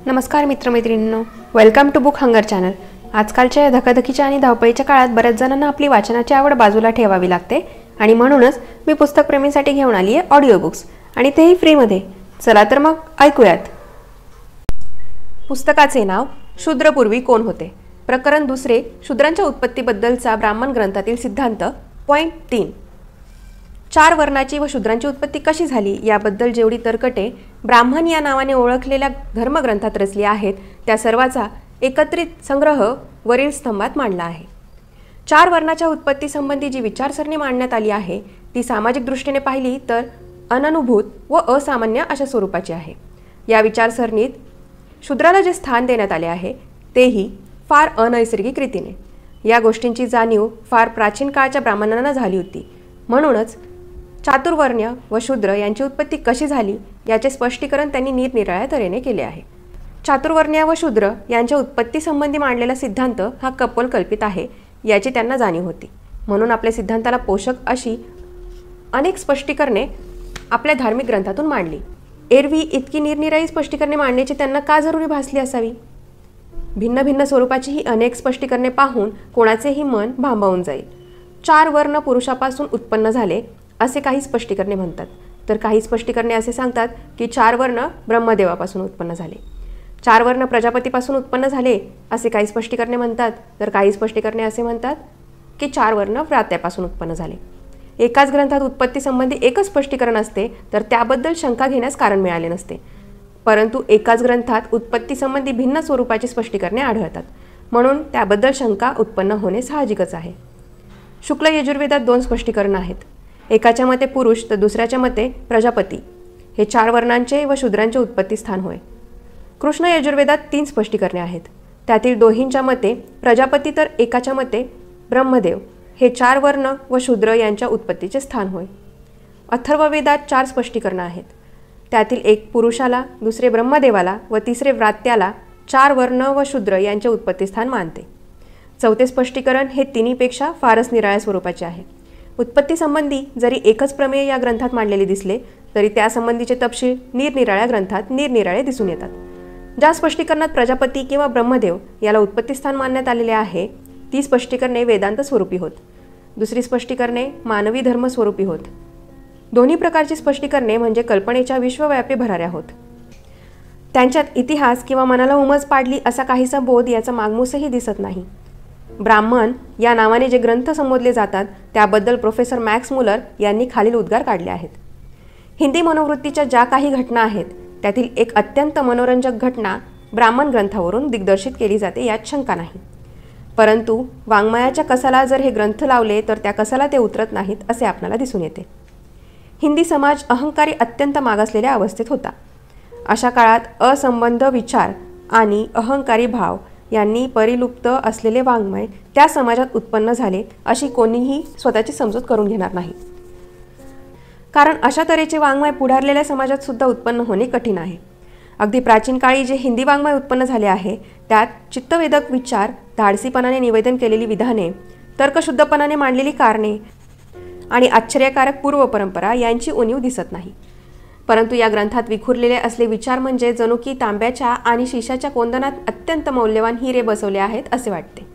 नमस्कार मित्रमैत्रिणींनो, welcome to Book Hunger channel. आजकालच्या धकाधकीच्या आणि धावपळीच्या काळात बऱ्याच जणांना आपली वाचनाची आवड बाजूला ठेवावी लागते आणि म्हणूनच मी पुस्तकप्रेमींसाठी घेऊन आली आहे ऑडिओ बुक्स, आणि तेही फ्रीमध्ये। चला तर मग ऐकूयात। पुस्तकाचे नाव शूद्रपूर्वी कोण होते, प्रकरण दुसरे, शूद्रांच्या उत्पत्तीबद्दलचा ब्राह्मण ग्रंथातील सिद्धांत। पॉइंट 3, 4 वर्णाची व शूद्रांची उत्पत्ती कशी झाली याबद्दल जेवढी तर्कटे ब्राह्मण या नावाने ओळखलेल्या धर्मग्रंथात रचली आहेत त्या सर्वाचा एकत्रित संग्रह वरील स्तंभात मांडला आहे। 4 वर्णाच्या उत्पत्तीसंबंधी जी विचारसरणी मांडण्यात आली आहे ती सामाजिक दृष्टीने पाहिली तर अननुभूत व असामान्य अशा स्वरूपाची आहे। या विचारसरणीत शूद्राला जे स्थान देण्यात आले आहे तेही फार अनैसर्गिक रीतीने। या गोष्टींची जाणीव फार प्राचीन काळच्या ब्राह्मणांना झाली होती, म्हणूनच चातुर्वर्ण्य व शूद्र यांची उत्पत्ती कशी झाली याचे स्पष्टीकरण त्यांनी निरनिराळ्या तऱ्हेने केले आहे। चातुर्वर्ण्य व शूद्र यांच्या उत्पत्तीसंबंधी मांडलेला सिद्धांत हा कपोलकल्पित आहे याची त्यांना जाणीव होती, म्हणून आपल्या सिद्धांताला पोषक अशी अनेक स्पष्टीकरणे आपल्या धार्मिक ग्रंथातून मांडली। एरवी इतकी निरनिराळी स्पष्टीकरणे मांडण्याची त्यांना का जरुरी भासली असावी? भिन्न भिन्न स्वरूपाची ही अनेक स्पष्टीकरणे पाहून कोणाचेही मन भांबावून जाईल। 4 वर्ण पुरुषापासून उत्पन्न झाले असे काही स्पष्टीकरणे म्हणतात, तर काही स्पष्टीकरणे असे सांगतात की 4 वर्ण ब्रह्मदेवापासून उत्पन्न झाले। 4 वर्ण प्रजापतीपासून उत्पन्न झाले असे काही स्पष्टीकरणे म्हणतात, तर काही स्पष्टीकरणे असे म्हणतात की 4 वर्ण व्रात्यापासून उत्पन्न झाले। एकाच ग्रंथात उत्पत्तीसंबंधी एकच स्पष्टीकरण असते तर त्याबद्दल शंका घेण्यास कारण मिळाले नसते, परंतु एकाच ग्रंथात उत्पत्तीसंबंधी भिन्न स्वरूपाची स्पष्टीकरणे आढळतात, म्हणून त्याबद्दल शंका उत्पन्न होणे साहजिकच आहे। शुक्ल यजुर्वेदात 2 स्पष्टीकरण आहेत, एकाच्या मते पुरुष तर दुसऱ्याच्या मते प्रजापती हे 4 वर्णांचे व शूद्रांचे उत्पत्ती स्थान होय। कृष्ण यजुर्वेदात 3 स्पष्टीकरणे आहेत, त्यातील दोहींच्या मते प्रजापती तर एकाच्या मते ब्रह्मदेव हे 4 वर्ण व शूद्र यांच्या उत्पत्तीचे स्थान होय। अथर्ववेदात 4 स्पष्टीकरणे आहेत, त्यातील एक पुरुषाला, दुसरे ब्रह्मदेवाला व तिसरे व्रात्याला 4 वर्ण व शूद्र यांचे उत्पत्तीस्थान मानते। 4थे स्पष्टीकरण हे तिन्हीपेक्षा फारच निराळ्या स्वरूपाचे आहे। उत्पत्तीसंबंधी जरी एकच प्रमेय या ग्रंथात मांडलेले दिसले तरी त्यासंबंधीचे तपशील निरनिराळ्या ग्रंथात निरनिराळे दिसून येतात। ज्या स्पष्टीकरणात प्रजापती किंवा ब्रह्मदेव याला उत्पत्तीस्थान मानण्यात आलेले आहे ती स्पष्टीकरणे वेदांत स्वरूपी होत, दुसरी स्पष्टीकरणे मानवी धर्म स्वरूपी होत। दोन्ही प्रकारची स्पष्टीकरणे म्हणजे कल्पनेच्या विश्वव्यापी भराऱ्या होत, त्यांच्यात इतिहास किंवा मनाला उमज पाडली असा काहीसा बोध याचा मागमूसही दिसत नाही। ब्राह्मण या नावाने जे ग्रंथ संबोधले जातात त्याबद्दल प्रोफेसर मॅक्स मुलर यांनी खालील उद्गार काढले आहेत। हिंदी मनोवृत्तीच्या ज्या काही घटना आहेत त्यातील एक अत्यंत मनोरंजक घटना ब्राह्मण ग्रंथावरून दिग्दर्शित केली जाते यात शंका नाही, परंतु वाङ्मयाच्या कसाला जर हे ग्रंथ लावले तर त्या कसाला ते उतरत नाहीत असे आपल्याला दिसून येते। हिंदी समाज अहंकारी अत्यंत मागासलेल्या अवस्थेत होता। अशा काळात असंबद्ध विचार आणि अहंकारी भाव यांनी परिलुप्त असलेले वाङ्मय त्या समाजात उत्पन्न झाले अशी कोणीही स्वतःची समजूत करून घेणार नाही, कारण अशा तऱ्हेचे वाङ्मय पुढारलेल्या समाजात सुद्धा उत्पन्न होणे कठीण आहे। अगदी प्राचीन काळी जे हिंदी वाङ्मय उत्पन्न झाले आहे त्यात चित्तवेधक विचार, धाडसीपणाने निवेदन केलेली विधाने, तर्कशुद्धपणाने मांडलेली कारणे आणि आश्चर्यकारक पूर्वपरंपरा यांची उणीव दिसत नाही, परंतु या ग्रंथात विखुरलेले असले विचार म्हणजे जणू की तांब्याच्या आणि शिशाच्या कोंदणात अत्यंत मौल्यवान हिरे बसवले आहेत असे वाटते।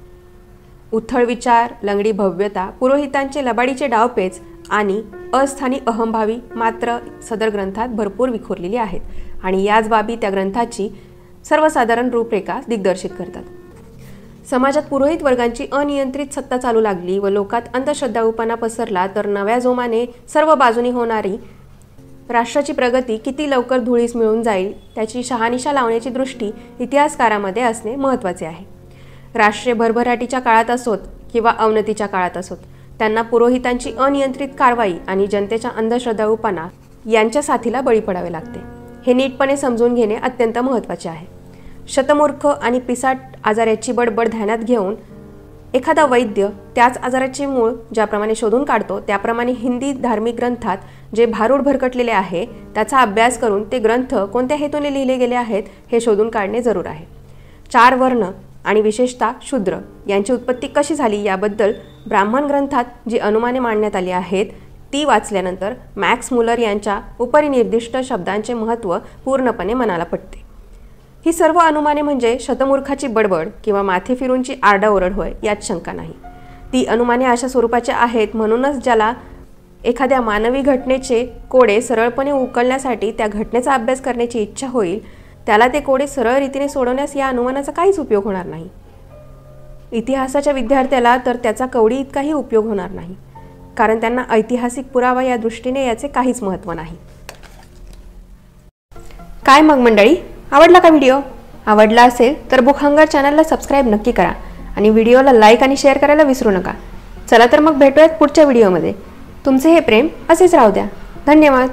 उथळ विचार, लंगडी भव्यता, पुरोहितांचे लबाडीचे डावपेच आणि अस्थानी अहंभावी मात्र सदर ग्रंथात भरपूर विखुरलेली आहेत, आणि याच बाबी त्या ग्रंथाची सर्वसाधारण रूपरेखा दिग्दर्शित करतात। समाजात पुरोहित वर्गांची अनियंत्रित सत्ता चालू लागली व लोकात अंधश्रद्धाळूपणा पसरला तर नव्या जोमाने सर्व बाजूनी होणारी राष्ट्राची प्रगती किती लवकर धुळीस मिळून जाईल त्याची शहानिशा लावण्याची दृष्टी इतिहासकारामध्ये असणे महत्त्वाचे आहे। राष्ट्रे भरभराटीच्या काळात असोत किंवा अवनतीच्या काळात असोत, त्यांना पुरोहितांची अनियंत्रित कारवाई आणि जनतेच्या अंधश्रद्धाळूपणा यांच्या साथीला बळी पडावे लागते, हे नीटपणे समजून घेणे अत्यंत महत्त्वाचे आहे। शतमूर्ख आणि पिसाट आजाराची बडबड ध्यानात घेऊन एखादा वैद्य त्याच आजाराचे मूळ ज्याप्रमाणे शोधून काढतो त्याप्रमाणे हिंदी धार्मिक ग्रंथात जे भारूड भरकटलेले आहे त्याचा अभ्यास करून ते ग्रंथ कोणत्या हेतूने लिहिले गेले आहेत हे शोधून काढणे जरूर आहे। 4 वर्ण आणि विशेषतः शूद्र यांची उत्पत्ती कशी झाली याबद्दल ब्राह्मण ग्रंथात जी अनुमाने मांडण्यात आली आहेत ती वाचल्यानंतर मॅक्स मुलर यांच्या उपरिनिर्दिष्ट शब्दांचे महत्त्व पूर्णपणे मनाला पटते। ही सर्व अनुमाने म्हणजे शतमूर्खाची बडबड किंवा माथे फिरूनची आरडाओरड होय यात शंका नाही. ती अनुमाने अशा स्वरूपाची आहेत म्हणूनच ज्याला एखाद्या मानवी घटनेचे कोडे सरळपणे उकलण्यासाठी त्या घटनेचा अभ्यास करण्याची इच्छा होईल त्याला ते कोडे सरळ रीतीने सोडवण्यास या अनुमानाचा काहीच उपयोग होणार नाही. इतिहासाच्या विद्यार्थ्याला तर त्याचा कवडी इतकाही उपयोग होणार नाही, कारण त्यांना ऐतिहासिक पुरावा या दृष्टीने याचे काहीच महत्त्व नाही. काय मग मंडळी, आवडला का व्हिडिओ? आवडला असेल तर बुक हंगर चॅनलला सबस्क्राईब नक्की करा आणि व्हिडिओला लाईक आणि शेअर करायला विसरू नका. चला तर मग भेटूयात पुढच्या व्हिडिओमध्ये. तुमचे हे प्रेम असेच राहू द्या. धन्यवाद.